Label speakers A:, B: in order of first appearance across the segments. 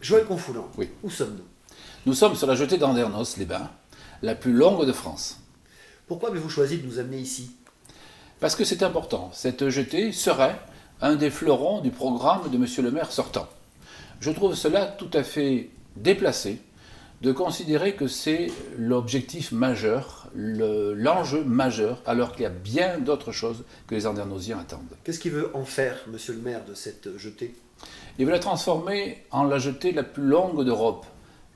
A: Joël Confoulant,
B: Oui.
A: où sommes-nous?
B: Nous sommes sur la jetée d'Andernos-les-Bains, la plus longue de France.
A: Pourquoi avez-vous choisi de nous amener ici?
B: Parce que c'est important. Cette jetée serait un des fleurons du programme de Monsieur le maire sortant. Je trouve cela tout à fait déplacé de considérer que c'est l'objectif majeur, l'enjeu majeur, alors qu'il y a bien d'autres choses que les Andernosiens attendent.
A: Qu'est-ce qu'il veut en faire, monsieur le maire, de cette jetée?
B: Il veut la transformer en la jetée la plus longue d'Europe,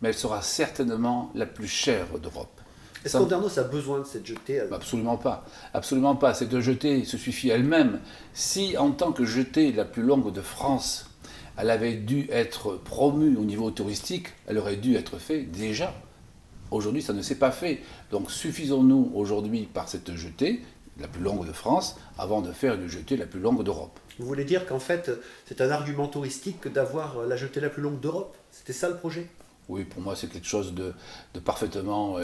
B: mais elle sera certainement la plus chère d'Europe.
A: Est-ce qu'Andernos a besoin de cette jetée?
B: Absolument pas. Absolument pas. Cette jetée se suffit elle-même. Si, en tant que jetée la plus longue de France, elle avait dû être promue au niveau touristique, elle aurait dû être faite déjà. Aujourd'hui, ça ne s'est pas fait. Donc suffisons-nous aujourd'hui par cette jetée, la plus longue de France, avant de faire une jetée la plus longue d'Europe.
A: Vous voulez dire qu'en fait, c'est un argument touristique que d'avoir la jetée la plus longue d'Europe? C'était ça le projet?
B: Oui, pour moi, c'est quelque chose de parfaitement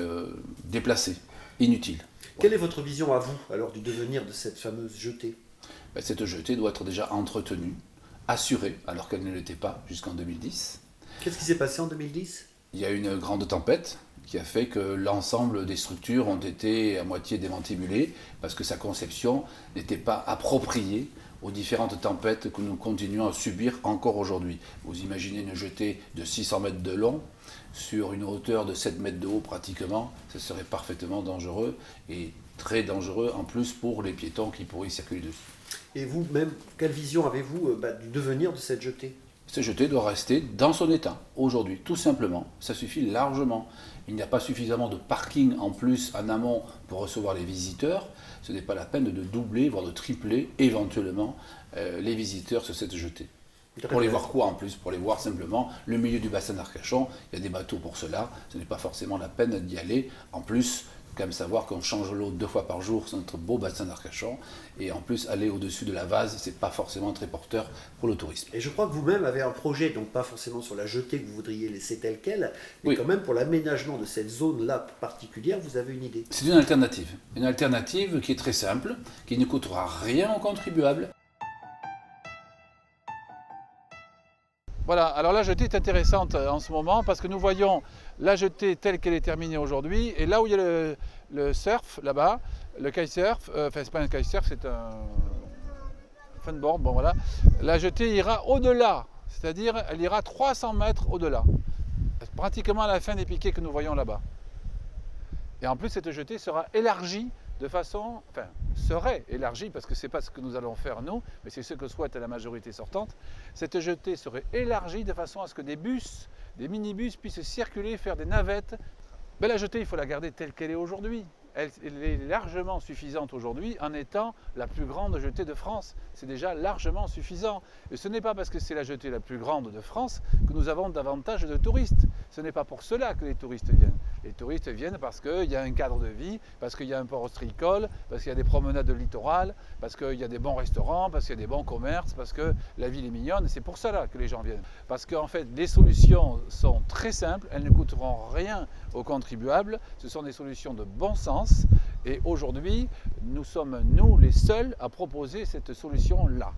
B: déplacé, inutile.
A: Quelle est votre vision à vous, alors, du devenir de cette fameuse jetée?
B: Cette jetée doit être déjà entretenue, assurée, alors qu'elle ne l'était pas jusqu'en 2010.
A: Qu'est-ce qui s'est passé en 2010?
B: Il y a eu une grande tempête qui a fait que l'ensemble des structures ont été à moitié démantibulées parce que sa conception n'était pas appropriée aux différentes tempêtes que nous continuons à subir encore aujourd'hui. Vous imaginez une jetée de 600 mètres de long sur une hauteur de 7 mètres de haut pratiquement, ce serait parfaitement dangereux et très dangereux en plus pour les piétons qui pourraient y circuler dessus.
A: Et vous-même, quelle vision avez-vous du devenir de cette jetée?
B: Cette jetée doit rester dans son état, aujourd'hui, tout simplement. Ça suffit largement. Il n'y a pas suffisamment de parking en plus en amont pour recevoir les visiteurs. Ce n'est pas la peine de doubler, voire de tripler éventuellement les visiteurs sur cette jetée. Pour les voir quoi en plus? Pour les voir simplement le milieu du bassin d'Arcachon. Il y a des bateaux pour cela. Ce n'est pas forcément la peine d'y aller. En plus, quand même savoir qu'on change l'eau 2 fois par jour sur notre beau bassin d'Arcachon. Et en plus, aller au-dessus de la vase, c'est pas forcément très porteur pour le tourisme.
A: Et je crois que vous-même avez un projet, donc pas forcément sur la jetée que vous voudriez laisser telle qu'elle, mais
B: Oui.
A: quand même pour l'aménagement de cette zone-là particulière, vous avez une idée.
B: C'est une alternative. Une alternative qui est très simple, qui ne coûtera rien aux contribuables.
C: Voilà, alors la jetée est intéressante en ce moment parce que nous voyons la jetée telle qu'elle est terminée aujourd'hui et là où il y a le surf là-bas, le kitesurf, enfin c'est pas un kitesurf, c'est un funboard, bon voilà, la jetée ira au-delà, c'est-à-dire elle ira 300 mètres au-delà, pratiquement à la fin des piquets que nous voyons là-bas. Et en plus cette jetée sera élargie de façon, enfin, serait élargie, parce que ce n'est pas ce que nous allons faire nous, mais c'est ce que souhaite la majorité sortante. Cette jetée serait élargie de façon à ce que des bus, des minibus puissent circuler, faire des navettes. Mais la jetée, il faut la garder telle qu'elle est aujourd'hui. Elle est largement suffisante aujourd'hui en étant la plus grande jetée de France. C'est déjà largement suffisant. Et ce n'est pas parce que c'est la jetée la plus grande de France que nous avons davantage de touristes. Ce n'est pas pour cela que les touristes viennent. Les touristes viennent parce qu'il y a un cadre de vie, parce qu'il y a un port ostréicole, parce qu'il y a des promenades de littoral, parce qu'il y a des bons restaurants, parce qu'il y a des bons commerces, parce que la ville est mignonne. C'est pour cela que les gens viennent. Parce qu'en fait, les solutions sont très simples, elles ne coûteront rien aux contribuables. Ce sont des solutions de bon sens. Et aujourd'hui, nous sommes, nous, les seuls à proposer cette solution-là.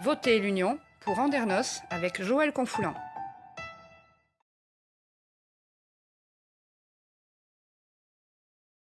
D: Votez l'Union pour Andernos avec Joël Confoulant.